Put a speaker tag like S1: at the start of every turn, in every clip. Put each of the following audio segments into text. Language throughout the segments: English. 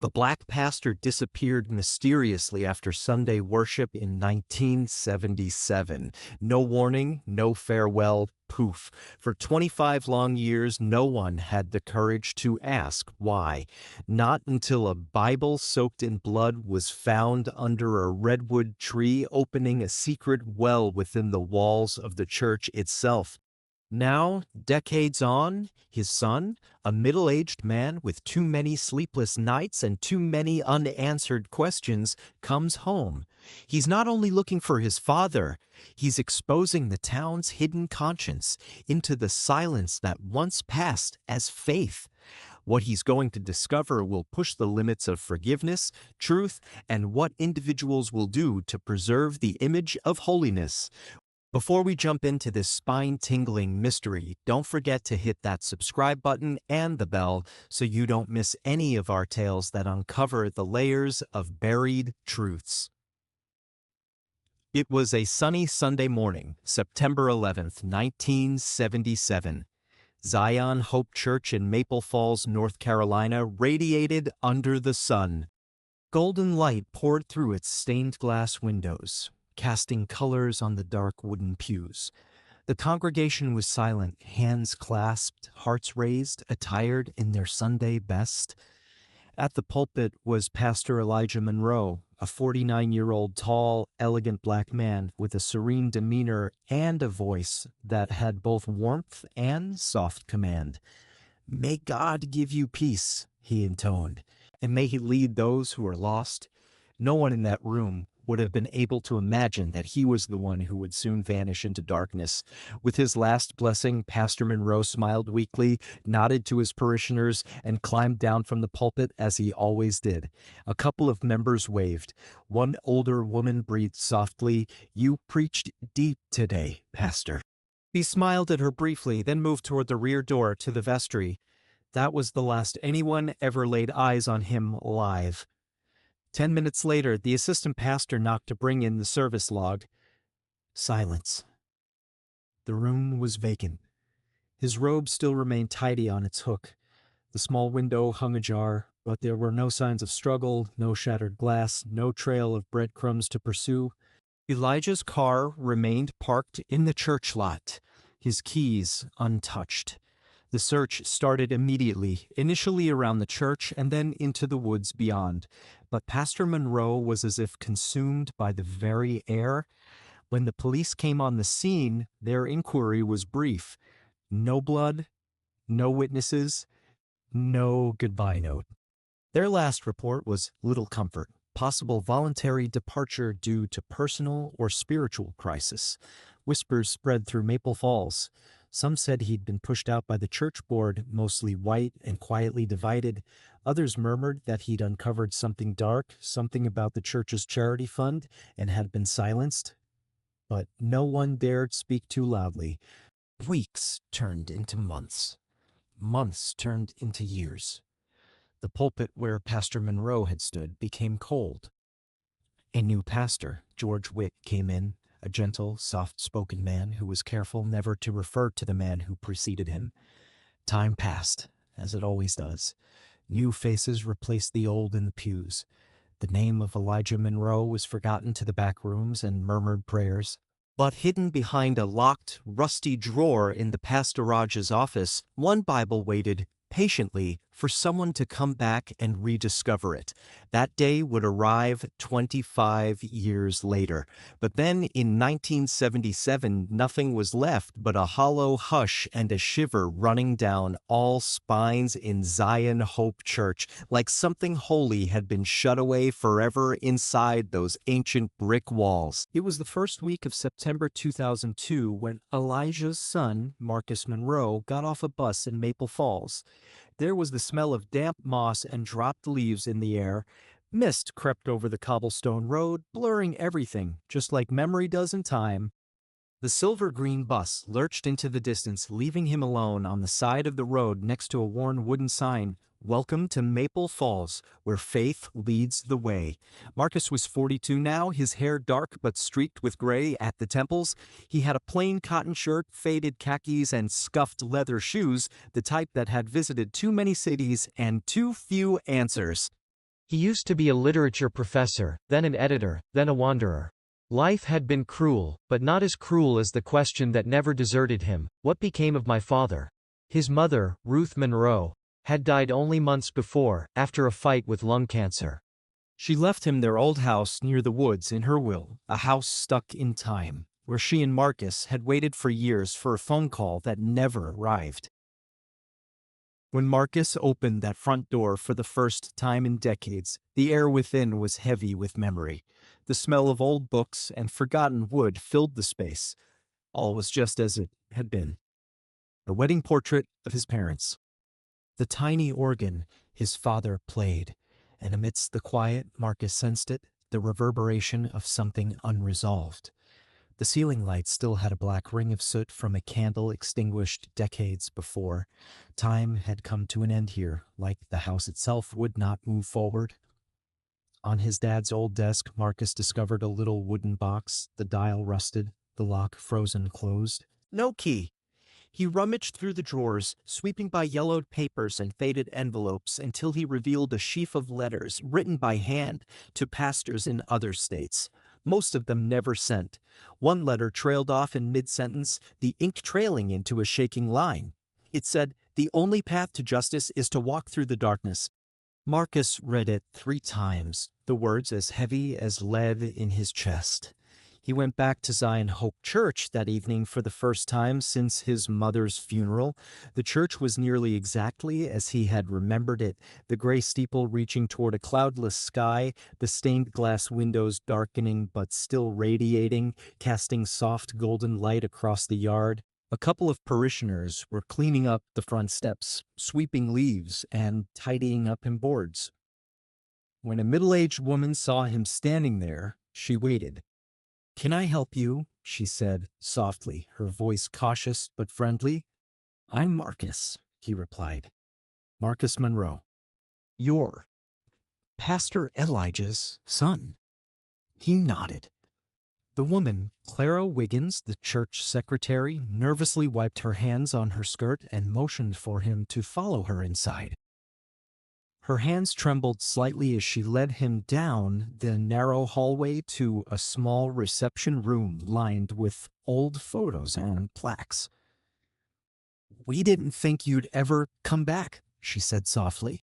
S1: The black pastor disappeared mysteriously after Sunday worship in 1977. No warning, no farewell, poof. For 25 long years, no one had the courage to ask why. Not until a Bible soaked in blood was found under a redwood tree, opening a secret well within the walls of the church itself. Now, decades on, his son, a middle-aged man with too many sleepless nights and too many unanswered questions, comes home. He's not only looking for his father, he's exposing the town's hidden conscience into the silence that once passed as faith. What he's going to discover will push the limits of forgiveness, truth, and what individuals will do to preserve the image of holiness. Before we jump into this spine-tingling mystery, don't forget to hit that subscribe button and the bell so you don't miss any of our tales that uncover the layers of buried truths. It was a sunny Sunday morning, September 11th, 1977. Zion Hope Church in Maple Falls, North Carolina, radiated under the sun. Golden light poured through its stained glass windows, casting colors on the dark wooden pews. The congregation was silent, hands clasped, hearts raised, attired in their Sunday best. At the pulpit was Pastor Elijah Monroe, a 49-year-old tall, elegant black man with a serene demeanor and a voice that had both warmth and soft command. "May God give you peace," he intoned, "and may he lead those who are lost." No one in that room would have been able to imagine that he was the one who would soon vanish into darkness. With his last blessing, Pastor Monroe smiled weakly, nodded to his parishioners, and climbed down from the pulpit as he always did. A couple of members waved. One older woman breathed softly, "You preached deep today, Pastor." He smiled at her briefly, then moved toward the rear door to the vestry. That was the last anyone ever laid eyes on him alive. 10 minutes later, the assistant pastor knocked to bring in the service log. Silence. The room was vacant. His robe still remained tidy on its hook. The small window hung ajar, but there were no signs of struggle, no shattered glass, no trail of breadcrumbs to pursue. Elijah's car remained parked in the church lot, his keys untouched. The search started immediately, initially around the church and then into the woods beyond. But Pastor Monroe was as if consumed by the very air. When the police came on the scene, their inquiry was brief. No blood, no witnesses, no goodbye note. Their last report was little comfort, possible voluntary departure due to personal or spiritual crisis. Whispers spread through Maple Falls. Some said he'd been pushed out by the church board, mostly white and quietly divided. Others murmured that he'd uncovered something dark, something about the church's charity fund, and had been silenced. But no one dared speak too loudly. Weeks turned into months. Months turned into years. The pulpit where Pastor Monroe had stood became cold. A new pastor, George Witt, came in. A gentle, soft-spoken man who was careful never to refer to the man who preceded him. Time passed, as it always does. New faces replaced the old in the pews. The name of Elijah Monroe was forgotten to the back rooms and murmured prayers. But hidden behind a locked, rusty drawer in the pastoral's office, one Bible waited patiently for someone to come back and rediscover it. That day would arrive 25 years later. But then in 1977, nothing was left but a hollow hush and a shiver running down all spines in Zion Hope Church, like something holy had been shut away forever inside those ancient brick walls. It was the first week of September 2002 when Elijah's son, Marcus Monroe, got off a bus in Maple Falls. There was the smell of damp moss and dropped leaves in the air. Mist crept over the cobblestone road, blurring everything, just like memory does in time. The silver-green bus lurched into the distance, leaving him alone on the side of the road next to a worn wooden sign. "Welcome to Maple Falls, where faith leads the way." Marcus was 42 now, his hair dark but streaked with gray at the temples. He had a plain cotton shirt, faded khakis, and scuffed leather shoes, the type that had visited too many cities and too few answers.
S2: He used to be a literature professor, then an editor, then a wanderer. Life had been cruel, but not as cruel as the question that never deserted him: what became of my father? His mother, Ruth Monroe, had died only months before, after a fight with lung cancer.
S1: She left him their old house near the woods in her will, a house stuck in time, where she and Marcus had waited for years for a phone call that never arrived. When Marcus opened that front door for the first time in decades, the air within was heavy with memory. The smell of old books and forgotten wood filled the space. All was just as it had been. The wedding portrait of his parents. The tiny organ his father played, and amidst the quiet, Marcus sensed it, the reverberation of something unresolved. The ceiling light still had a black ring of soot from a candle extinguished decades before. Time had come to an end here, like the house itself would not move forward. On his dad's old desk, Marcus discovered a little wooden box, the dial rusted, the lock frozen closed. No key. He rummaged through the drawers, sweeping by yellowed papers and faded envelopes until he revealed a sheaf of letters written by hand to pastors in other states. Most of them never sent. One letter trailed off in mid-sentence, the ink trailing into a shaking line. It said, "The only path to justice is to walk through the darkness." Marcus read it 3 times, the words as heavy as lead in his chest. He went back to Zion Hope Church that evening for the first time since his mother's funeral. The church was nearly exactly as he had remembered it, the gray steeple reaching toward a cloudless sky, the stained glass windows darkening but still radiating, casting soft golden light across the yard. A couple of parishioners were cleaning up the front steps, sweeping leaves, and tidying up in boards. When a middle-aged woman saw him standing there, she waited. "Can I help you?" she said softly, her voice cautious but friendly. "I'm Marcus," he replied. "Marcus Monroe. You're Pastor Elijah's son." He nodded. The woman, Clara Wiggins, the church secretary, nervously wiped her hands on her skirt and motioned for him to follow her inside. Her hands trembled slightly as she led him down the narrow hallway to a small reception room lined with old photos and plaques. "We didn't think you'd ever come back," she said softly.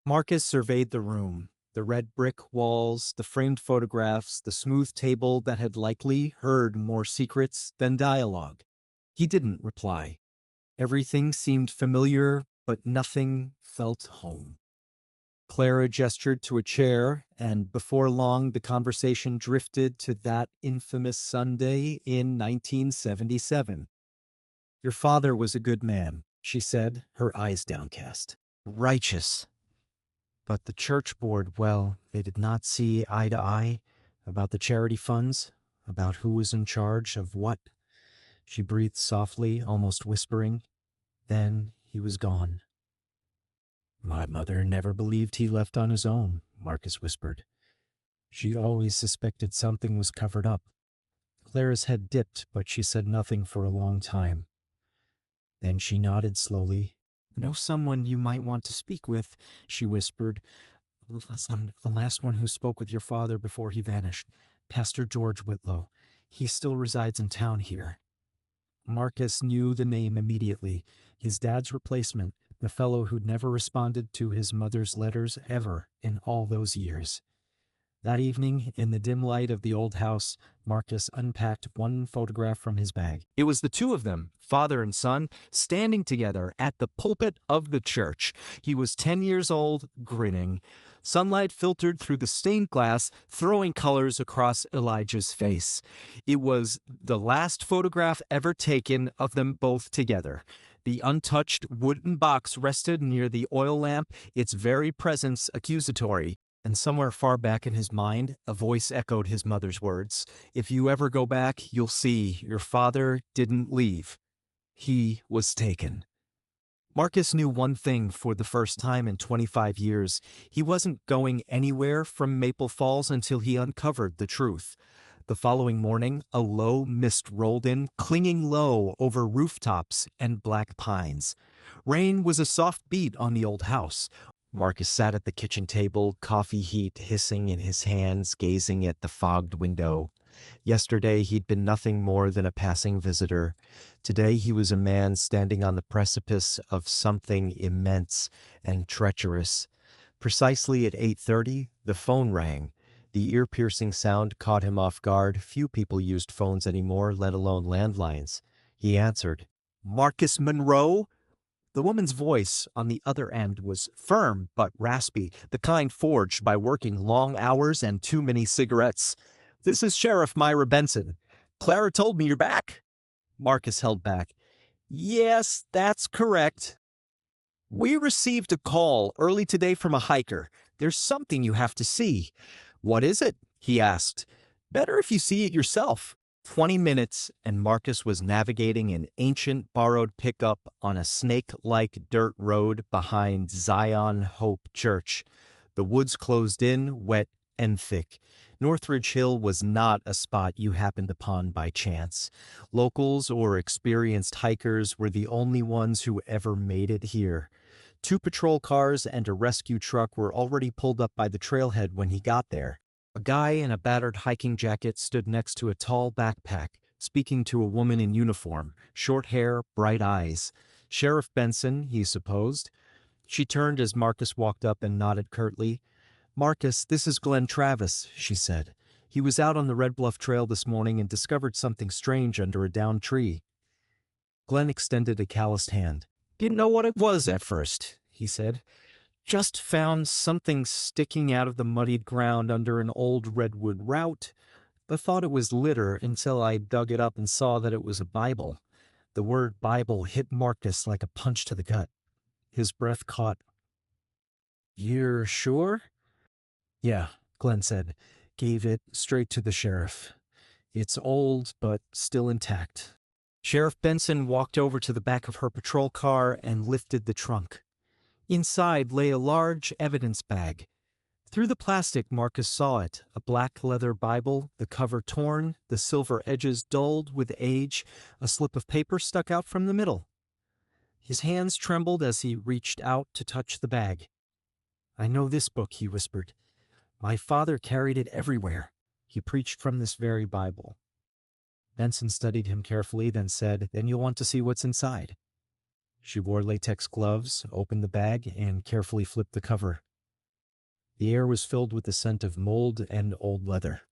S1: Marcus surveyed the room, the red brick walls, the framed photographs, the smooth table that had likely heard more secrets than dialogue. He didn't reply. Everything seemed familiar, but nothing felt home. Clara gestured to a chair, and before long the conversation drifted to that infamous Sunday in 1977. "Your father was a good man," she said, her eyes downcast. "Righteous. But the church board, well, they did not see eye to eye about the charity funds, about who was in charge of what." She breathed softly, almost whispering. "Then he was gone." "My mother never believed he left on his own," Marcus whispered. "She always suspected something was covered up." Clara's head dipped, but she said nothing for a long time. Then she nodded slowly. "Know someone you might want to speak with," she whispered. "The last one who spoke with your father before he vanished. Pastor George Whitlow. He still resides in town here." Marcus knew the name immediately. His dad's replacement, the fellow who'd never responded to his mother's letters ever in all those years. That evening, in the dim light of the old house, Marcus unpacked one photograph from his bag. It was the two of them, father and son, standing together at the pulpit of the church. He was 10 years old, grinning. Sunlight filtered through the stained glass, throwing colors across Elijah's face. It was the last photograph ever taken of them both together. The untouched wooden box rested near the oil lamp, its very presence accusatory. And somewhere far back in his mind, a voice echoed his mother's words. "If you ever go back, you'll see your father didn't leave. He was taken." Marcus knew one thing for the first time in 25 years. He wasn't going anywhere from Maple Falls until he uncovered the truth. The following morning, a low mist rolled in, clinging low over rooftops and black pines. Rain was a soft beat on the old house. Marcus sat at the kitchen table, coffee heat hissing in his hands, gazing at the fogged window. Yesterday he'd been nothing more than a passing visitor. Today he was a man standing on the precipice of something immense and treacherous. Precisely at 8:30, the phone rang. The ear-piercing sound caught him off guard. Few people used phones anymore, let alone landlines. He answered. "Marcus Monroe?" The woman's voice on the other end was firm but raspy, the kind forged by working long hours and too many cigarettes. "This is Sheriff Myra Benson. Clara told me you're back." Marcus held back. "Yes, that's correct. We received a call early today from a hiker. There's something you have to see." "What is it?" he asked. "Better if you see it yourself." 20 minutes, and Marcus was navigating an ancient borrowed pickup on a snake-like dirt road behind Zion Hope Church. The woods closed in, wet and thick. Northridge Hill was not a spot you happened upon by chance. Locals or experienced hikers were the only ones who ever made it here. 2 patrol cars and a rescue truck were already pulled up by the trailhead when he got there. A guy in a battered hiking jacket stood next to a tall backpack, speaking to a woman in uniform, short hair, bright eyes. Sheriff Benson, he supposed. She turned as Marcus walked up and nodded curtly. "Marcus, this is Glenn Travis," she said. "He was out on the Red Bluff Trail this morning and discovered something strange under a downed tree." Glenn extended a calloused hand. "Didn't know what it was at first," he said. "Just found something sticking out of the muddied ground under an old redwood route, but thought it was litter until I dug it up and saw that it was a Bible." The word Bible hit Marcus like a punch to the gut. His breath caught. "You're sure?" "Yeah," Glenn said. "Gave it straight to the sheriff. It's old, but still intact." Sheriff Benson walked over to the back of her patrol car and lifted the trunk. Inside lay a large evidence bag. Through the plastic, Marcus saw it, a black leather Bible, the cover torn, the silver edges dulled with age, a slip of paper stuck out from the middle. His hands trembled as he reached out to touch the bag. "I know this book," he whispered. "My father carried it everywhere. He preached from this very Bible." Benson studied him carefully, then said, "Then you'll want to see what's inside." She wore latex gloves, opened the bag, and carefully flipped the cover. The air was filled with the scent of mold and old leather.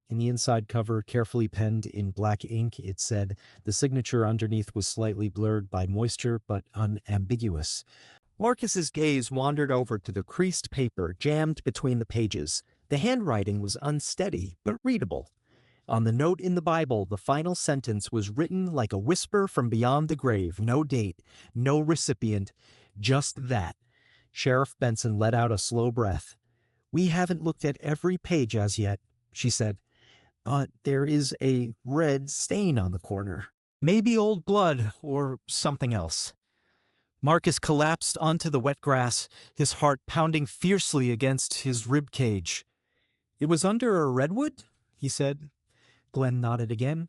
S1: In the inside cover, carefully penned in black ink, it said, the signature underneath was slightly blurred by moisture, but unambiguous. Marcus's gaze wandered over to the creased paper jammed between the pages. The handwriting was unsteady, but readable. On the note in the Bible, the final sentence was written like a whisper from beyond the grave. No date, no recipient, just that. Sheriff Benson let out a slow breath. "We haven't looked at every page as yet," she said. "But there is a red stain on the corner. Maybe old blood or something else." Marcus collapsed onto the wet grass, his heart pounding fiercely against his rib cage. "It was under a redwood?" he said. Glenn nodded again.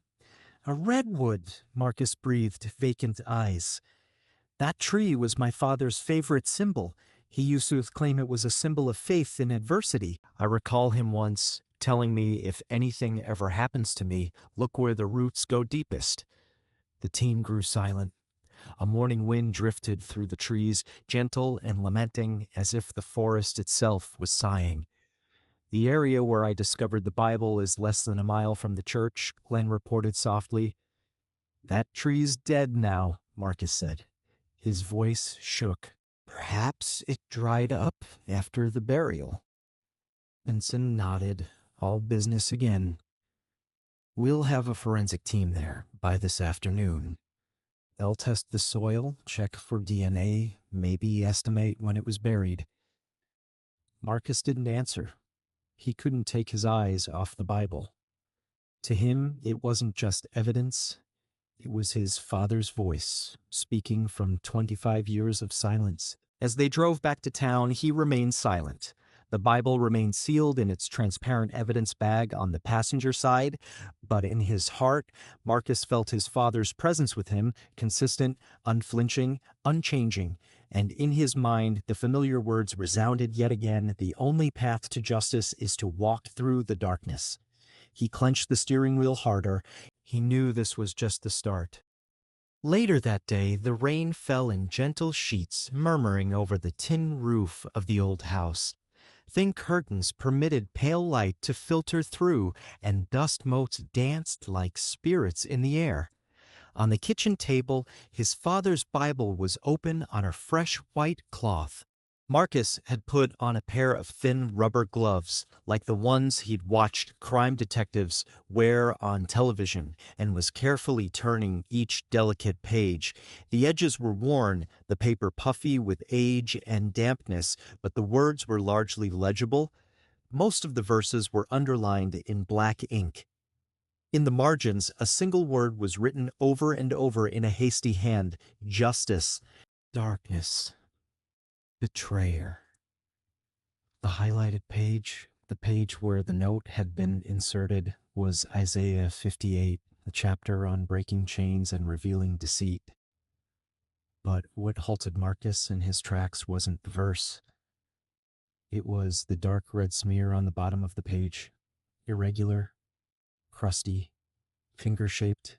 S1: "A redwood," Marcus breathed, vacant eyes. "That tree was my father's favorite symbol. He used to claim it was a symbol of faith in adversity. I recall him once telling me if anything ever happens to me, look where the roots go deepest." The team grew silent. A morning wind drifted through the trees, gentle and lamenting, as if the forest itself was sighing. "The area where I discovered the Bible is less than a mile from the church," Glenn reported softly. "That tree's dead now," Marcus said. His voice shook. "Perhaps it dried up after the burial." Benson nodded, all business again. "We'll have a forensic team there by this afternoon. They'll test the soil, check for DNA, maybe estimate when it was buried." Marcus didn't answer. He couldn't take his eyes off the Bible. To him, it wasn't just evidence. It was his father's voice, speaking from 25 years of silence. As they drove back to town, he remained silent. The Bible remained sealed in its transparent evidence bag on the passenger side, but in his heart, Marcus felt his father's presence with him, consistent, unflinching, unchanging. and in his mind the familiar words resounded yet again, "The only path to justice is to walk through the darkness." He clenched the steering wheel harder. He knew this was just the start. Later that day, the rain fell in gentle sheets, murmuring over the tin roof of the old house. Thin curtains permitted pale light to filter through, and dust motes danced like spirits in the air. On the kitchen table, his father's Bible was open on a fresh white cloth. Marcus had put on a pair of thin rubber gloves, like the ones he'd watched crime detectives wear on television, and was carefully turning each delicate page. The edges were worn, the paper puffy with age and dampness, but the words were largely legible. Most of the verses were underlined in black ink. In the margins, a single word was written over and over in a hasty hand: justice, darkness, betrayer. The highlighted page, the page where the note had been inserted, was Isaiah 58, a chapter on breaking chains and revealing deceit. But what halted Marcus in his tracks wasn't the verse. It was the dark red smear on the bottom of the page. Irregular, crusty, finger-shaped.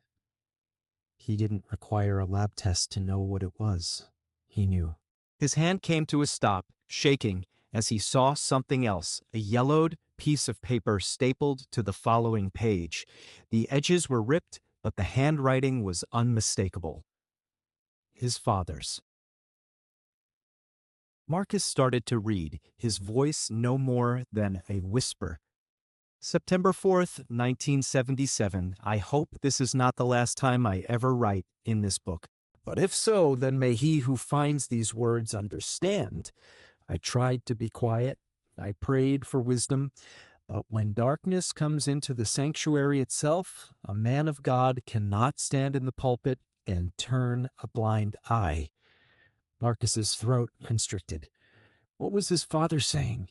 S1: He didn't require a lab test to know what it was. He knew. His hand came to a stop, shaking, as he saw something else, a yellowed piece of paper stapled to the following page. The edges were ripped, but the handwriting was unmistakable. His father's. Marcus started to read, his voice no more than a whisper. September 4th, 1977. I hope this is not the last time I ever write in this book. But if so, then may he who finds these words understand. I tried to be quiet. I prayed for wisdom. But when darkness comes into the sanctuary itself, a man of God cannot stand in the pulpit and turn a blind eye. Marcus's throat constricted. What was his father saying?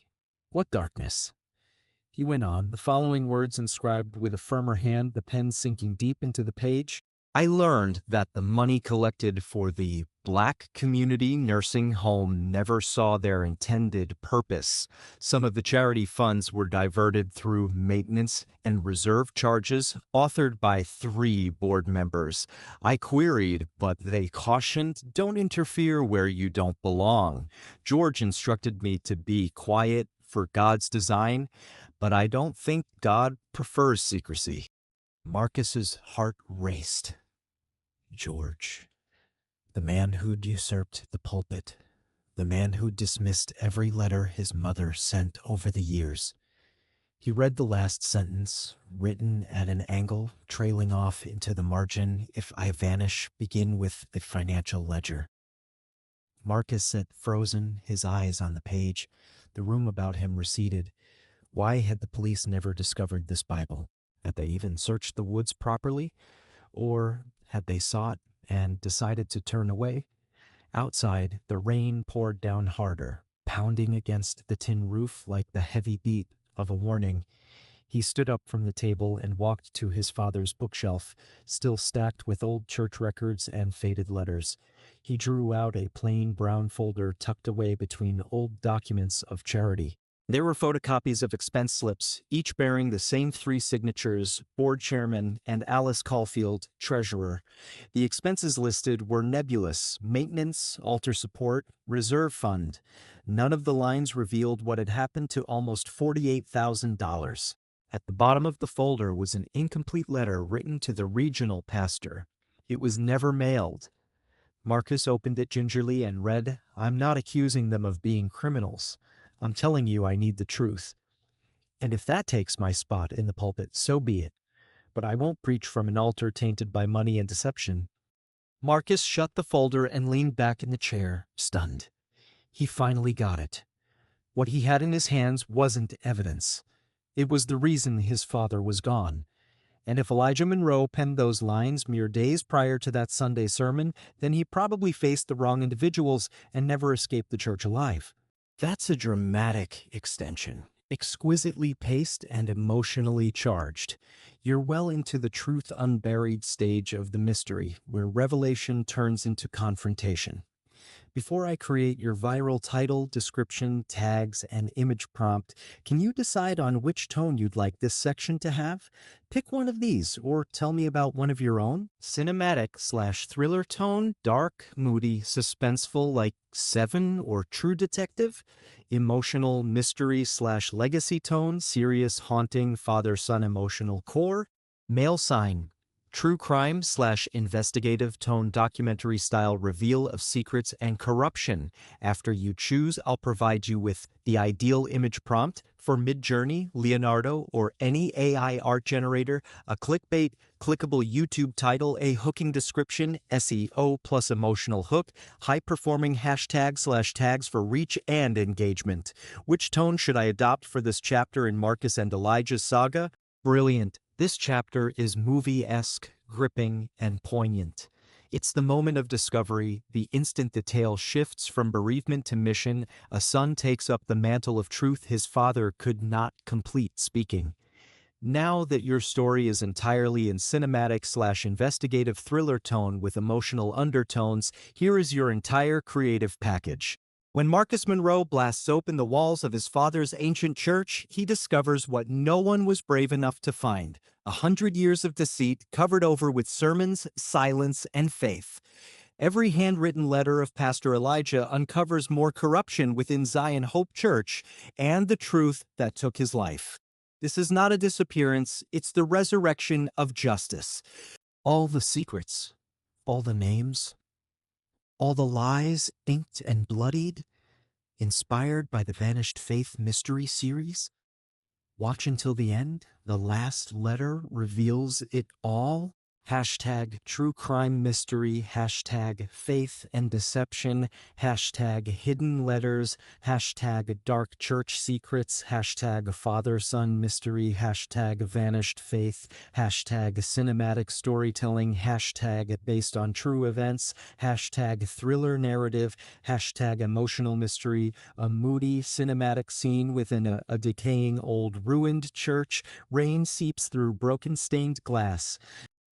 S1: What darkness? He went on, the following words inscribed with a firmer hand, the pen sinking deep into the page. I learned that the money collected for the Black Community Nursing Home never saw their intended purpose. Some of the charity funds were diverted through maintenance and reserve charges, authored by 3 board members. I queried, but they cautioned, don't interfere where you don't belong. George instructed me to be quiet for God's design, but I don't think God prefers secrecy. Marcus's heart raced. George, the man who'd usurped the pulpit, the man who dismissed every letter his mother sent over the years. He read the last sentence, written at an angle, trailing off into the margin. If I vanish, begin with the financial ledger. Marcus sat frozen, his eyes on the page. The room about him receded. Why had the police never discovered this Bible? Had they even searched the woods properly? Or had they sought and decided to turn away? Outside, the rain poured down harder, pounding against the tin roof like the heavy beat of a warning. He stood up from the table and walked to his father's bookshelf, still stacked with old church records and faded letters. He drew out a plain brown folder tucked away between old documents of charity. There were photocopies of expense slips, each bearing the same 3 signatures, board chairman and Alice Caulfield, treasurer. The expenses listed were nebulous: maintenance, altar support, reserve fund. None of the lines revealed what had happened to almost $48,000. At the bottom of the folder was an incomplete letter written to the regional pastor. It was never mailed. Marcus opened it gingerly and read, I'm not accusing them of being criminals. I'm telling you I need the truth. And if that takes my spot in the pulpit, so be it. But I won't preach from an altar tainted by money and deception. Marcus shut the folder and leaned back in the chair, stunned. He finally got it. What he had in his hands wasn't evidence. It was the reason his father was gone. And if Elijah Monroe penned those lines mere days prior to that Sunday sermon, then he probably faced the wrong individuals and never escaped the church alive. That's a dramatic extension, exquisitely paced and emotionally charged. You're well into the truth unburied stage of the mystery, where revelation turns into confrontation. Before I create your viral title, description, tags, and image prompt, can you decide on which tone you'd like this section to have? Pick one of these, or tell me about one of your own. Cinematic/thriller tone, dark, moody, suspenseful like Seven or True Detective. Emotional, mystery/legacy tone, serious, haunting, father-son emotional core. Male sign, true crime/investigative tone, documentary style reveal of secrets and corruption. After you choose, I'll provide you with the ideal image prompt for Midjourney, Leonardo, or any AI art generator, a clickbait, clickable YouTube title, a hooking description, SEO plus emotional hook, high-performing hashtags/tags for reach and engagement. Which tone should I adopt for this chapter in Marcus and Elijah's saga? Brilliant. This chapter is movie-esque, gripping, and poignant. It's the moment of discovery, the instant the tale shifts from bereavement to mission, a son takes up the mantle of truth his father could not complete speaking. Now that your story is entirely in cinematic/investigative thriller tone with emotional undertones, here is your entire creative package. When Marcus Monroe blasts open the walls of his father's ancient church, he discovers what no one was brave enough to find: 100 years of deceit covered over with sermons, silence, and faith. Every handwritten letter of Pastor Elijah uncovers more corruption within Zion Hope Church and the truth that took his life. This is not a disappearance, it's the resurrection of justice. All the secrets, all the names, all the lies inked and bloodied, inspired by the Vanished Faith mystery series. Watch until the end. The last letter reveals it all. Hashtag true crime mystery, hashtag faith and deception, hashtag hidden letters, hashtag dark church secrets, hashtag father-son mystery, hashtag vanished faith, hashtag cinematic storytelling, hashtag based on true events, hashtag thriller narrative, hashtag emotional mystery, a moody cinematic scene within a decaying old ruined church. Rain seeps through broken stained glass.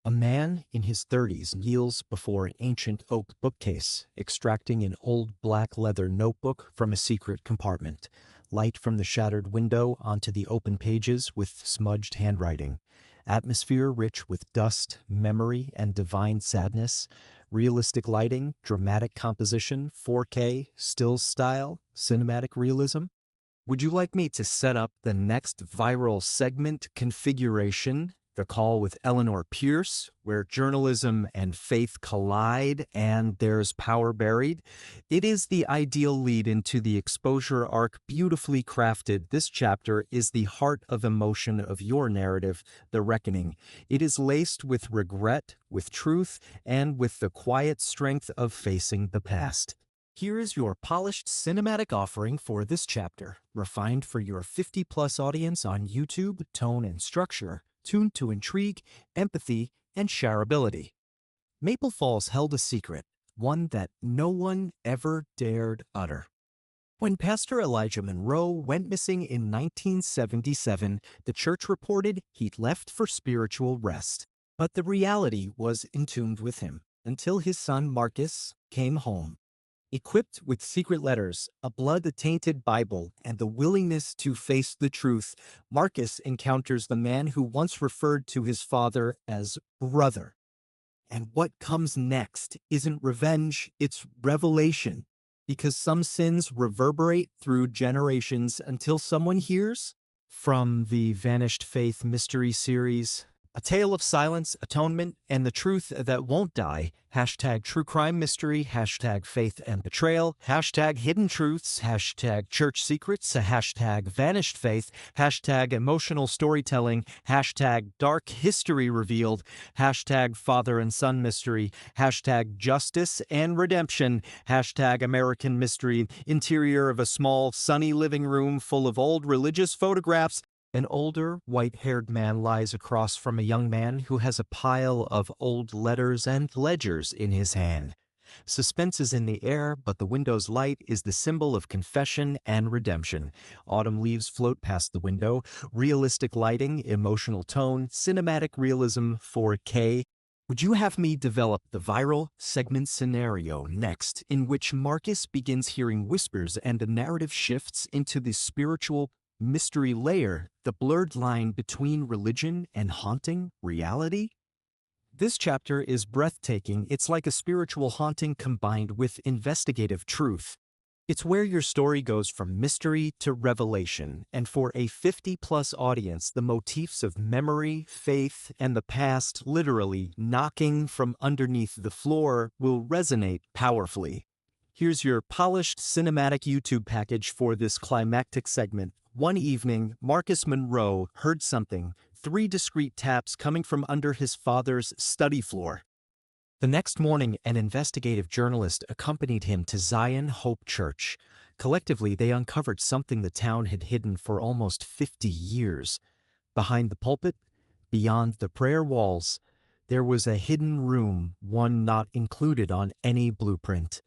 S1: A man in his 30s kneels before an ancient oak bookcase, extracting an old black leather notebook from a secret compartment. Light from the shattered window onto the open pages with smudged handwriting. Atmosphere rich with dust, memory, and divine sadness. Realistic lighting, dramatic composition, 4K, still style, cinematic realism. Would you like me to set up the next viral segment configuration? The Call with Eleanor Pierce, where journalism and faith collide and there's power buried. It is the ideal lead into the exposure arc, beautifully crafted. This chapter is the heart of emotion of your narrative, The Reckoning. It is laced with regret, with truth, and with the quiet strength of facing the past. Here is your polished cinematic offering for this chapter, refined for your 50-plus audience on YouTube, tone and structure, tuned to intrigue, empathy, and shareability. Maple Falls held a secret, one that no one ever dared utter. When Pastor Elijah Monroe went missing in 1977, the church reported he'd left for spiritual rest. But the reality was entombed with him until his son Marcus came home. Equipped with secret letters, a blood-tainted Bible, and the willingness to face the truth, Marcus encounters the man who once referred to his father as brother. And what comes next isn't revenge, it's revelation. Because some sins reverberate through generations until someone hears. From the Vanished Faith mystery series, a tale of silence, atonement, and the truth that won't die. Hashtag true crime mystery, hashtag faith and betrayal, hashtag hidden truths, hashtag church secrets, hashtag vanished faith, hashtag emotional storytelling, hashtag dark history revealed, hashtag father and son mystery, hashtag justice and redemption, hashtag American mystery, interior of a small sunny living room full of old religious photographs. An older, white-haired man lies across from a young man who has a pile of old letters and ledgers in his hand. Suspense is in the air, but the window's light is the symbol of confession and redemption. Autumn leaves float past the window. Realistic lighting, emotional tone, cinematic realism, 4K. Would you have me develop the viral segment scenario next, in which Marcus begins hearing whispers and the narrative shifts into the spiritual mystery layer, the blurred line between religion and haunting reality? This chapter is breathtaking. It's like a spiritual haunting combined with investigative truth. It's where your story goes from mystery to revelation, and for a 50-plus audience, the motifs of memory, faith, and the past literally knocking from underneath the floor will resonate powerfully. Here's your polished cinematic YouTube package for this climactic segment. One evening, Marcus Monroe heard something, 3 discreet taps coming from under his father's study floor. The next morning, an investigative journalist accompanied him to Zion Hope Church. Collectively, they uncovered something the town had hidden for almost 50 years. Behind the pulpit, beyond the prayer walls, there was a hidden room, one not included on any blueprint.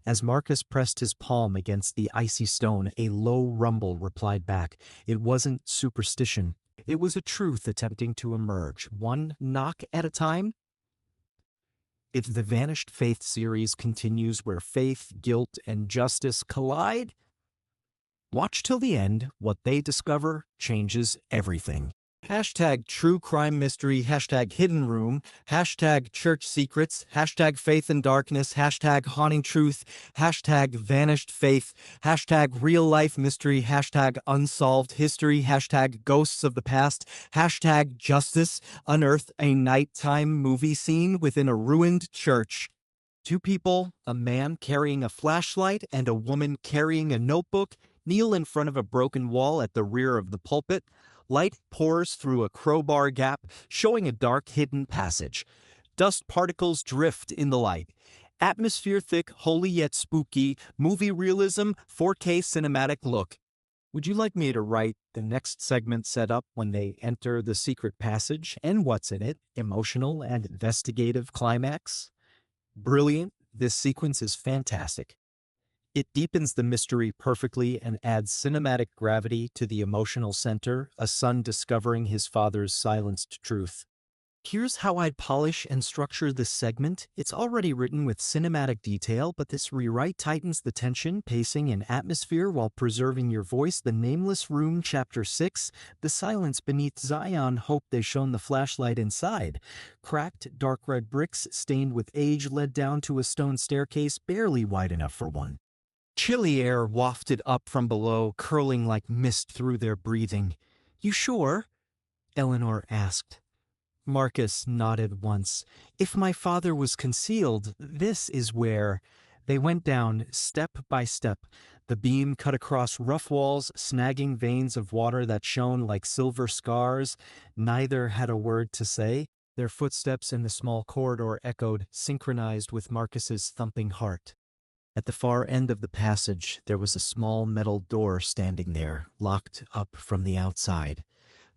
S1: As Marcus pressed his palm against the icy stone, a low rumble replied back. It wasn't superstition. It was a truth attempting to emerge, one knock at a time. If the Vanished Faith series continues where faith, guilt, and justice collide, watch till the end. What they discover changes everything. Hashtag true crime mystery, hashtag hidden room, hashtag church secrets, hashtag faith in darkness, hashtag haunting truth, hashtag vanished faith, hashtag real life mystery, hashtag unsolved history, hashtag ghosts of the past, hashtag justice, unearth a nighttime movie scene within a ruined church. 2 people, a man carrying a flashlight and a woman carrying a notebook, kneel in front of a broken wall at the rear of the pulpit. Light pours through a crowbar gap, showing a dark hidden passage. Dust particles drift in the light. Atmosphere thick, holy yet spooky, movie realism, 4K cinematic look. Would you like me to write the next segment set up when they enter the secret passage and what's in it? Emotional and investigative climax? Brilliant. This sequence is fantastic. It deepens the mystery perfectly and adds cinematic gravity to the emotional center, a son discovering his father's silenced truth. Here's how I'd polish and structure this segment. It's already written with cinematic detail, but this rewrite tightens the tension, pacing, and atmosphere while preserving your voice. The Nameless Room, Chapter 6, The Silence Beneath Zion Hope They Shone the Flashlight Inside. Cracked, dark red bricks stained with age led down to a stone staircase barely wide enough for one. Chilly air wafted up from below, curling like mist through their breathing. "You sure?" Eleanor asked. Marcus nodded once. "If my father was concealed, this is where." They went down, step by step. The beam cut across rough walls, snagging veins of water that shone like silver scars. Neither had a word to say. Their footsteps in the small corridor echoed, synchronized with Marcus's thumping heart. At the far end of the passage, there was a small metal door standing there, locked up from the outside.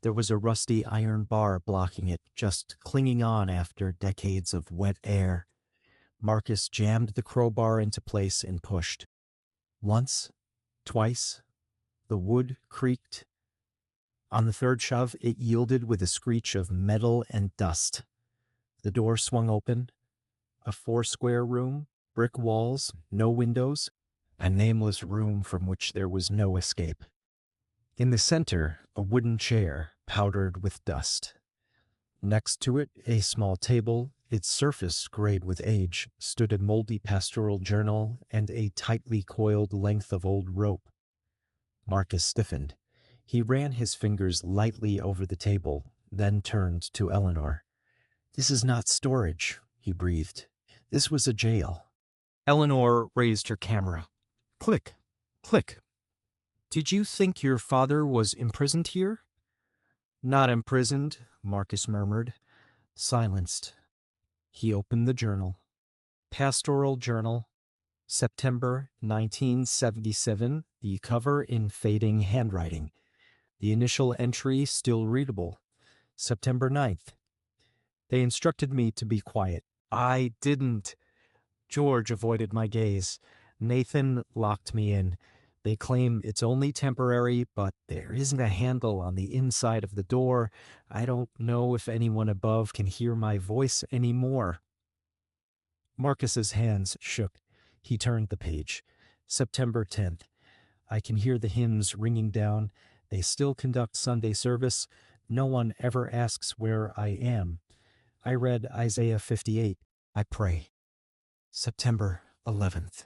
S1: There was a rusty iron bar blocking it, just clinging on after decades of wet air. Marcus jammed the crowbar into place and pushed. Once, twice, the wood creaked. On the third shove, it yielded with a screech of metal and dust. The door swung open. A 4-square room, brick walls, no windows, a nameless room from which there was no escape. In the center, a wooden chair, powdered with dust. Next to it, a small table, its surface grayed with age, stood a moldy pastoral journal and a tightly coiled length of old rope. Marcus stiffened. He ran his fingers lightly over the table, then turned to Eleanor. "This is not storage," he breathed. "This was a jail." Eleanor raised her camera. Click, click. "Did you think your father was imprisoned here?" "Not imprisoned," Marcus murmured. Silenced. He opened the journal. Pastoral Journal, September 1977, the cover in fading handwriting. The initial entry still readable. September 9th. "They instructed me to be quiet. I didn't." George avoided my gaze. "Nathan locked me in. They claim it's only temporary, but there isn't a handle on the inside of the door. I don't know if anyone above can hear my voice anymore. Marcus's hands shook. He turned the page. September 10th. I can hear the hymns ringing down. They still conduct Sunday service. No one ever asks where I am. I read Isaiah 58. I pray. September 11th.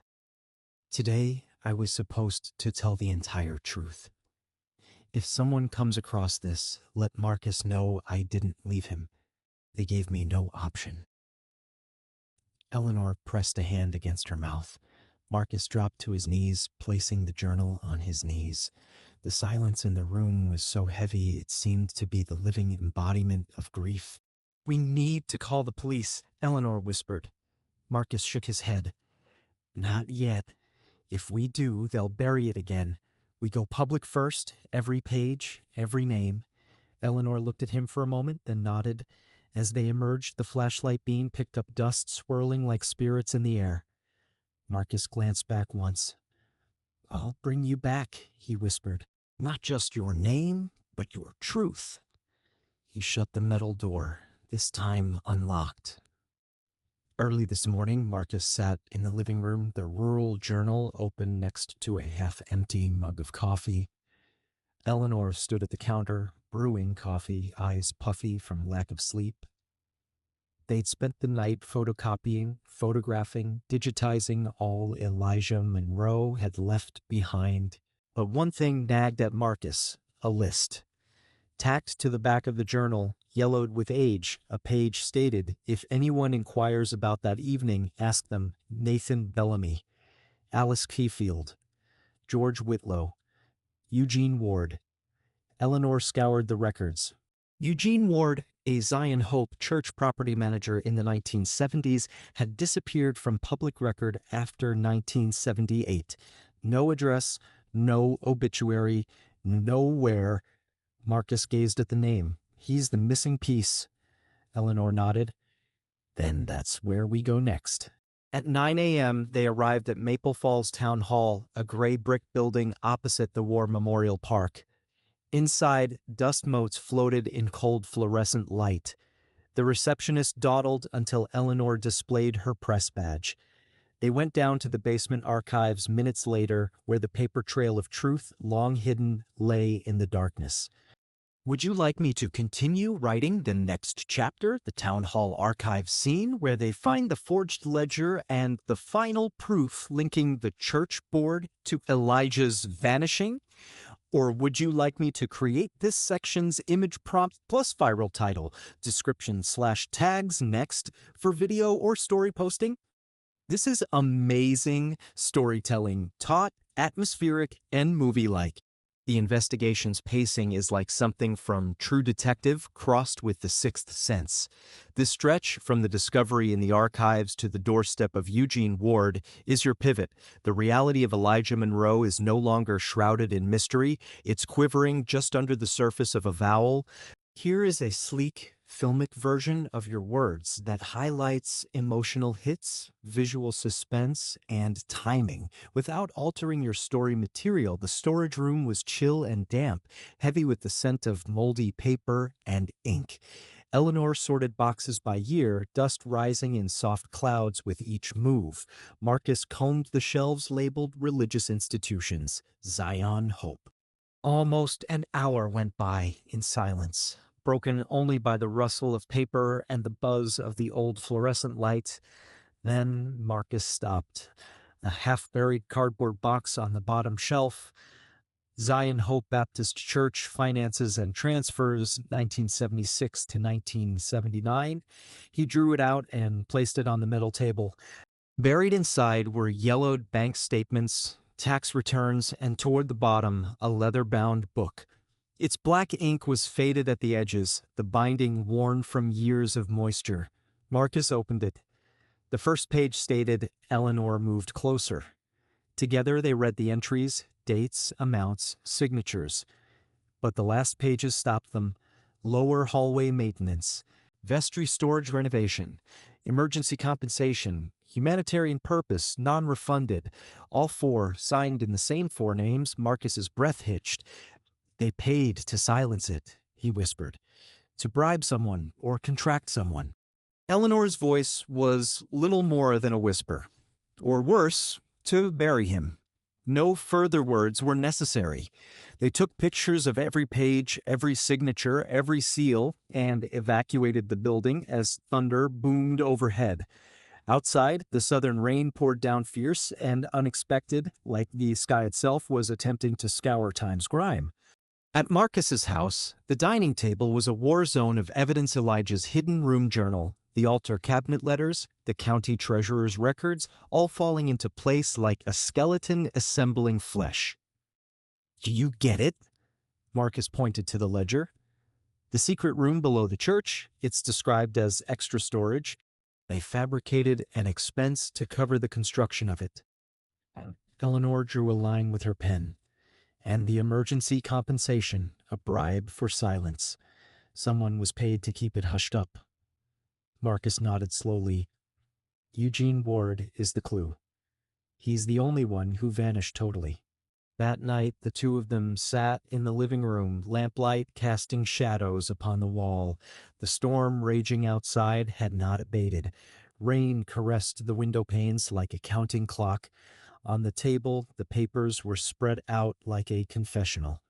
S1: Today, I was supposed to tell the entire truth. If someone comes across this, let Marcus know I didn't leave him. They gave me no option. Eleanor pressed a hand against her mouth. Marcus dropped to his knees, placing the journal on his knees. The silence in the room was so heavy it seemed to be the living embodiment of grief. "We need to call the police," Eleanor whispered. Marcus shook his head. "Not yet. If we do, they'll bury it again. We go public first, every page, every name." Eleanor looked at him for a moment, then nodded. As they emerged, the flashlight beam picked up dust swirling like spirits in the air. Marcus glanced back once. "I'll bring you back," he whispered. "Not just your name, but your truth." He shut the metal door, this time unlocked. Early this morning, Marcus sat in the living room, the rural journal open next to a half-empty mug of coffee. Eleanor stood at the counter, brewing coffee, eyes puffy from lack of sleep. They'd spent the night photocopying, photographing, digitizing all Elijah Monroe had left behind. But one thing nagged at Marcus, a list. Tacked to the back of the journal, yellowed with age, a page stated, "If anyone inquires about that evening, ask them Nathan Bellamy, Alice Keyfield, George Whitlow, Eugene Ward." Eleanor scoured the records. Eugene Ward, a Zion Hope church property manager in the 1970s, had disappeared from public record after 1978. No address, no obituary, nowhere. Marcus gazed at the name. "He's the missing piece." Eleanor nodded. "Then that's where we go next." At 9 a.m., they arrived at Maple Falls Town Hall, a gray brick building opposite the War Memorial Park. Inside, dust motes floated in cold fluorescent light. The receptionist dawdled until Eleanor displayed her press badge. They went down to the basement archives minutes later, where the paper trail of truth, long hidden, lay in the darkness. "Would you like me to continue writing the next chapter, the town hall archive scene, where they find the forged ledger and the final proof linking the church board to Elijah's vanishing? Or would you like me to create this section's image prompt plus viral title, description/tags next for video or story posting?" This is amazing storytelling, taut, atmospheric, and movie-like. The investigation's pacing is like something from True Detective crossed with The Sixth Sense. This stretch, from the discovery in the archives to the doorstep of Eugene Ward, is your pivot. The reality of Elijah Monroe is no longer shrouded in mystery. It's quivering just under the surface of avowal. Here is a sleek, filmic version of your words that highlights emotional hits, visual suspense, and timing. Without altering your story material, the storage room was chill and damp, heavy with the scent of moldy paper and ink. Eleanor sorted boxes by year, dust rising in soft clouds with each move. Marcus combed the shelves labeled religious institutions, Zion Hope. Almost an hour went by in silence, broken only by the rustle of paper and the buzz of the old fluorescent light. Then Marcus stopped. A half-buried cardboard box on the bottom shelf. Zion Hope Baptist Church, Finances and Transfers, 1976 to 1979. He drew it out and placed it on the middle table. Buried inside were yellowed bank statements, tax returns, and toward the bottom, a leather-bound book. Its black ink was faded at the edges, the binding worn from years of moisture. Marcus opened it. The first page stated, "Eleanor moved closer." Together they read the entries, dates, amounts, signatures. But the last pages stopped them. Lower hallway maintenance, vestry storage renovation, emergency compensation, humanitarian purpose, non-refunded. All four signed in the same four names. Marcus's breath hitched. They paid to silence it, he whispered. To bribe someone or contract someone. Eleanor's voice was little more than a whisper. Or worse, to bury him. No further words were necessary. They took pictures of every page, every signature, every seal, and evacuated the building as thunder boomed overhead. Outside, the southern rain poured down fierce and unexpected, like the sky itself was attempting to scour time's grime. At Marcus's house, the dining table was a war zone of evidence. Elijah's hidden room journal, the altar cabinet letters, the county treasurer's records, all falling into place like a skeleton assembling flesh. Do you get it? Marcus pointed to the ledger. The secret room below the church, it's described as extra storage. They fabricated an expense to cover the construction of it. Eleanor drew a line with her pen. And the emergency compensation, a bribe for silence. Someone was paid to keep it hushed up. Marcus nodded slowly. Eugene Ward is the clue. He's the only one who vanished totally. That night, the two of them sat in the living room, lamplight casting shadows upon the wall. The storm raging outside had not abated. Rain caressed the window panes like a counting clock. On the table, the papers were spread out like a confessional.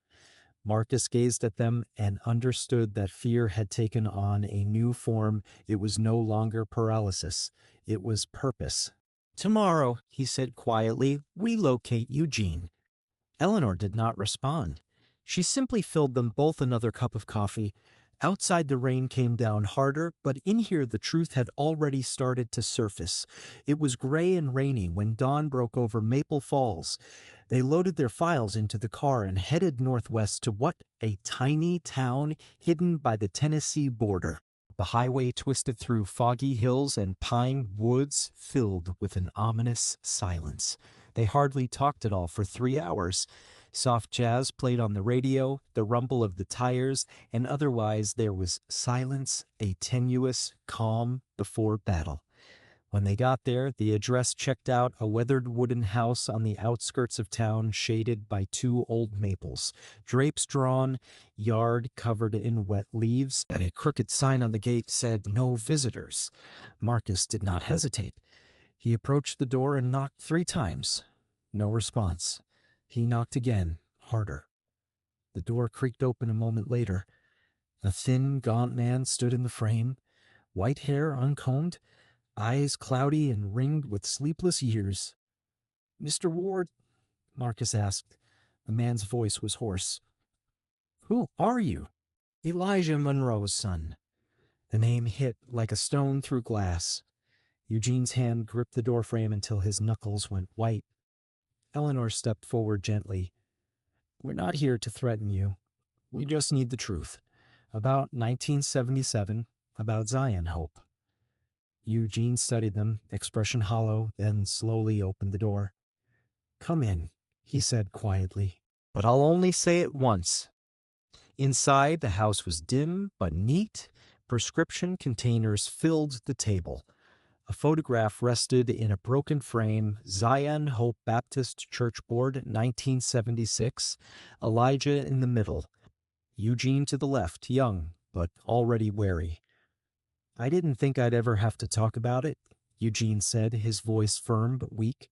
S1: Marcus gazed at them and understood that fear had taken on a new form. It was no longer paralysis. It was purpose. Tomorrow, he said quietly, we locate Eugene. Eleanor did not respond. She simply filled them both another cup of coffee. Outside the rain came down harder, but in here the truth had already started to surface. It was gray and rainy when dawn broke over Maple Falls. They loaded their files into the car and headed northwest to what? A tiny town hidden by the Tennessee border. The highway twisted through foggy hills and pine woods filled with an ominous silence. They hardly talked at all for 3 hours. Soft jazz played on the radio, the rumble of the tires, and otherwise there was silence, a tenuous calm before battle. When they got there, the address checked out: a weathered wooden house on the outskirts of town shaded by 2 old maples, drapes drawn, yard covered in wet leaves, and a crooked sign on the gate said, "No visitors." Marcus did not hesitate. He approached the door and knocked 3 times. No response. He knocked again, harder. The door creaked open a moment later. A thin, gaunt man stood in the frame, white hair uncombed, eyes cloudy and ringed with sleepless years. "Mr. Ward?" Marcus asked. The man's voice was hoarse. "Who are you?" "Elijah Monroe's son." The name hit like a stone through glass. Eugene's hand gripped the doorframe until his knuckles went white. Eleanor stepped forward gently. "We're not here to threaten you. We just need the truth. About 1977, about Zion Hope." Eugene studied them, expression hollow, then slowly opened the door. "Come in," he said quietly. "But I'll only say it once." Inside, the house was dim but neat. Prescription containers filled the table. A photograph rested in a broken frame: Zion Hope Baptist Church Board, 1976. Elijah in the middle. Eugene to the left, young, but already wary. "I didn't think I'd ever have to talk about it," Eugene said, his voice firm but weak.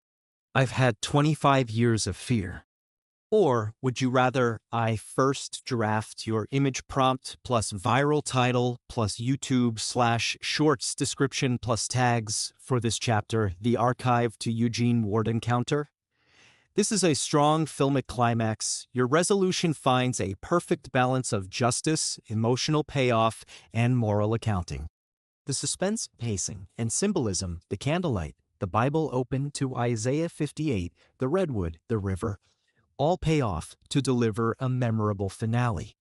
S1: "I've had 25 years of fear." Or would you rather I first draft your image prompt plus viral title plus YouTube/shorts description plus tags for this chapter, The Archive to Eugene Ward Encounter? This is a strong filmic climax. Your resolution finds a perfect balance of justice, emotional payoff, and moral accounting. The suspense, pacing, and symbolism, the candlelight, the Bible open to Isaiah 58, the redwood, the river, all pay off to deliver a memorable finale.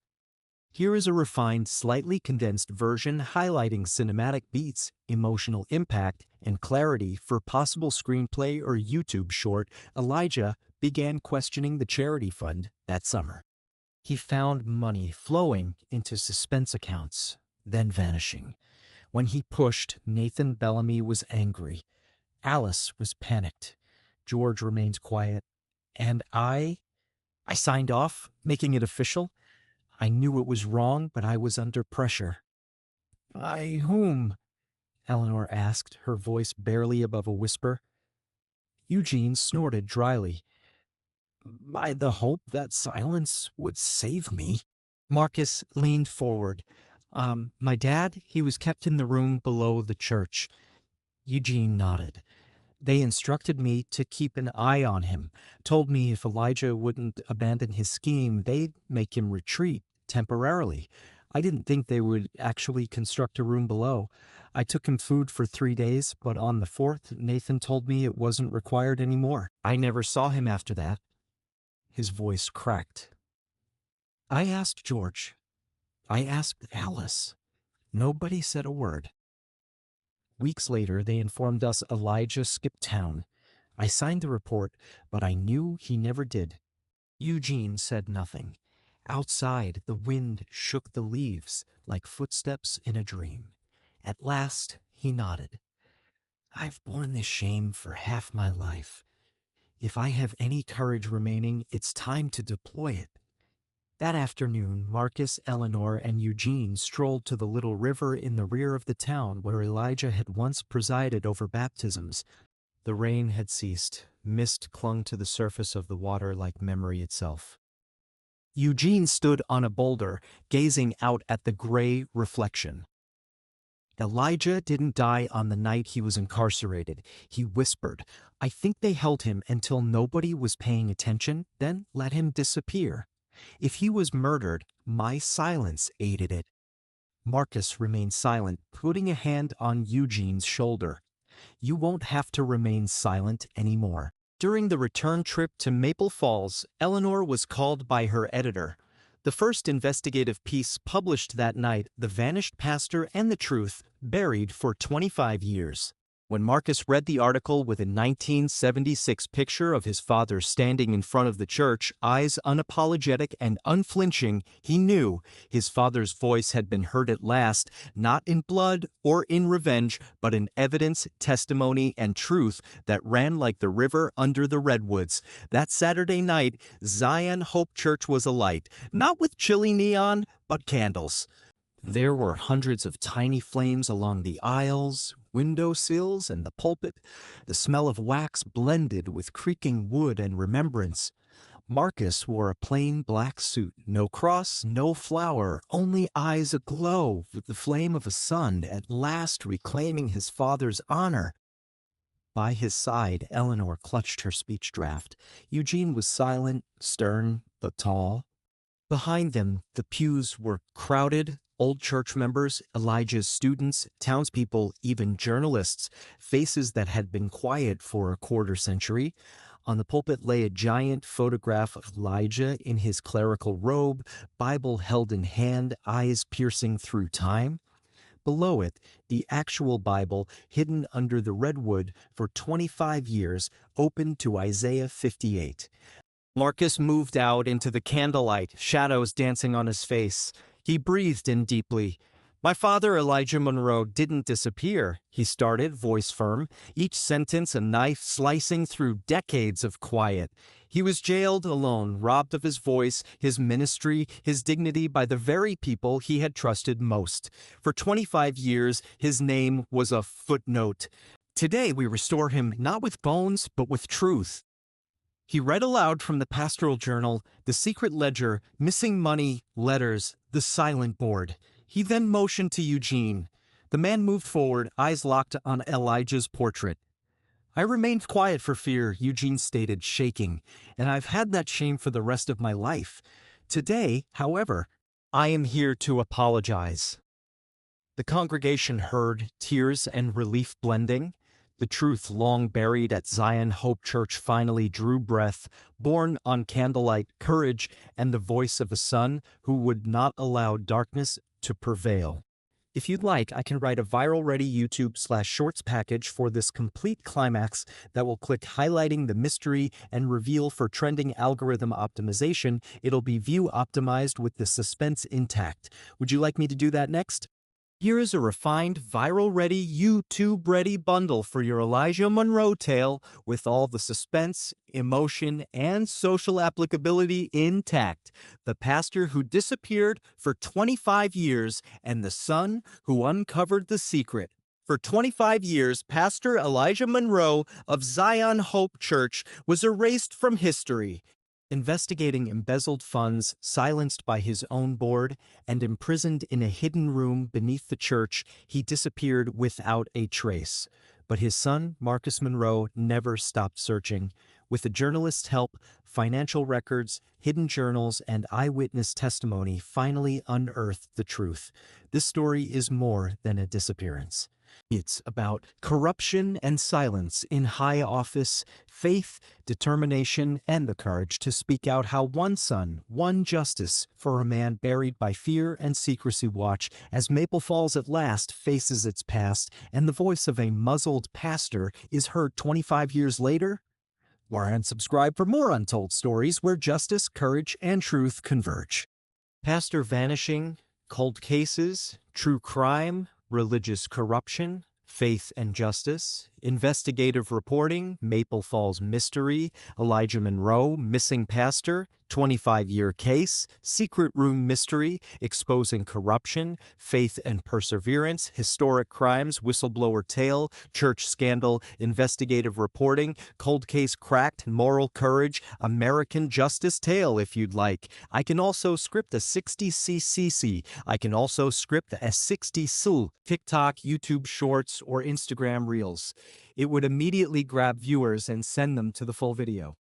S1: Here is a refined, slightly condensed version highlighting cinematic beats, emotional impact, and clarity for possible screenplay or YouTube short. Elijah began questioning the charity fund that summer. He found money flowing into suspense accounts, then vanishing. When he pushed, Nathan Bellamy was angry. Alice was panicked. George remained quiet. And I signed off, making it official. I knew it was wrong, but I was under pressure. By whom? Eleanor asked, her voice barely above a whisper. Eugene snorted dryly. By the hope that silence would save me. Marcus leaned forward. My dad, he was kept in the room below the church. Eugene nodded. They instructed me to keep an eye on him, told me if Elijah wouldn't abandon his scheme, they'd make him retreat temporarily. I didn't think they would actually construct a room below. I took him food for 3 days, but on the 4th, Nathan told me it wasn't required anymore. I never saw him after that. His voice cracked. I asked George. I asked Alice. Nobody said a word. Weeks later, they informed us Elijah skipped town. I signed the report, but I knew he never did. Eugene said nothing. Outside, the wind shook the leaves like footsteps in a dream. At last, he nodded. I've borne this shame for half my life. If I have any courage remaining, it's time to deploy it. That afternoon, Marcus, Eleanor, and Eugene strolled to the little river in the rear of the town where Elijah had once presided over baptisms. The rain had ceased. Mist clung to the surface of the water like memory itself. Eugene stood on a boulder, gazing out at the gray reflection. Elijah didn't die on the night he was incarcerated. He whispered, I think they held him until nobody was paying attention, then let him disappear. If he was murdered, my silence aided it. Marcus remained silent, putting a hand on Eugene's shoulder. You won't have to remain silent anymore. During the return trip to Maple Falls, Eleanor was called by her editor. The first investigative piece published that night, The Vanished Pastor and the Truth, Buried for 25 Years. When Marcus read the article with a 1976 picture of his father standing in front of the church, eyes unapologetic and unflinching, he knew his father's voice had been heard at last, not in blood or in revenge, but in evidence, testimony, and truth that ran like the river under the redwoods. That Saturday night, Zion Hope Church was alight, not with chilly neon, but candles. There were hundreds of tiny flames along the aisles, window sills, and the pulpit. The smell of wax blended with creaking wood and remembrance. Marcus wore a plain black suit, no cross, no flower, only eyes aglow with the flame of a sun, at last reclaiming his father's honor. By his side, Eleanor clutched her speech draft. Eugene was silent, stern, but tall. Behind them, the pews were crowded. Old church members, Elijah's students, townspeople, even journalists, faces that had been quiet for a quarter century. On the pulpit lay a giant photograph of Elijah in his clerical robe, Bible held in hand, eyes piercing through time. Below it, the actual Bible, hidden under the redwood for 25 years, open to Isaiah 58. Marcus moved out into the candlelight, shadows dancing on his face. He breathed in deeply. My father, Elijah Monroe, didn't disappear, he started, voice firm, each sentence a knife slicing through decades of quiet. He was jailed alone, robbed of his voice, his ministry, his dignity by the very people he had trusted most. For 25 years, his name was a footnote. Today we restore him not with bones, but with truth. He read aloud from the pastoral journal, the secret ledger, missing money, letters, the silent board. He then motioned to Eugene. The man moved forward, eyes locked on Elijah's portrait. I remained quiet for fear, Eugene stated, shaking, and I've had that shame for the rest of my life. Today, however, I am here to apologize. The congregation heard, tears and relief blending. The truth long buried at Zion Hope Church finally drew breath, born on candlelight, courage, and the voice of a son who would not allow darkness to prevail. If you'd like, I can write a viral-ready YouTube/Shorts package for this complete climax that will click highlighting the mystery and reveal for trending algorithm optimization. It'll be view optimized with the suspense intact. Would you like me to do that next? Here is a refined, viral-ready, YouTube-ready bundle for your Elijah Monroe tale with all the suspense, emotion, and social applicability intact. The pastor who disappeared for 25 years and the son who uncovered the secret. For 25 years, Pastor Elijah Monroe of Zion Hope Church was erased from history. Investigating embezzled funds, silenced by his own board, and imprisoned in a hidden room beneath the church, he disappeared without a trace. But his son, Marcus Monroe, never stopped searching. With a journalist's help, financial records, hidden journals, and eyewitness testimony finally unearthed the truth. This story is more than a disappearance. It's about corruption and silence in high office, faith, determination, and the courage to speak out how one son won justice for a man buried by fear and secrecy. Watch as Maple Falls at last faces its past and the voice of a muzzled pastor is heard 25 years later. And subscribe for more untold stories where justice, courage, and truth converge. Pastor vanishing, cold cases, true crime, religious corruption, faith and justice, investigative reporting, Maple Falls mystery, Elijah Monroe, missing pastor, 25-year case, secret room mystery, exposing corruption, faith and perseverance, historic crimes, whistleblower tale, church scandal, investigative reporting, cold case cracked, moral courage, American justice tale if you'd like. I can also script a 60cc. I can also script a 60su, TikTok, YouTube Shorts, or Instagram Reels. It would immediately grab viewers and send them to the full video.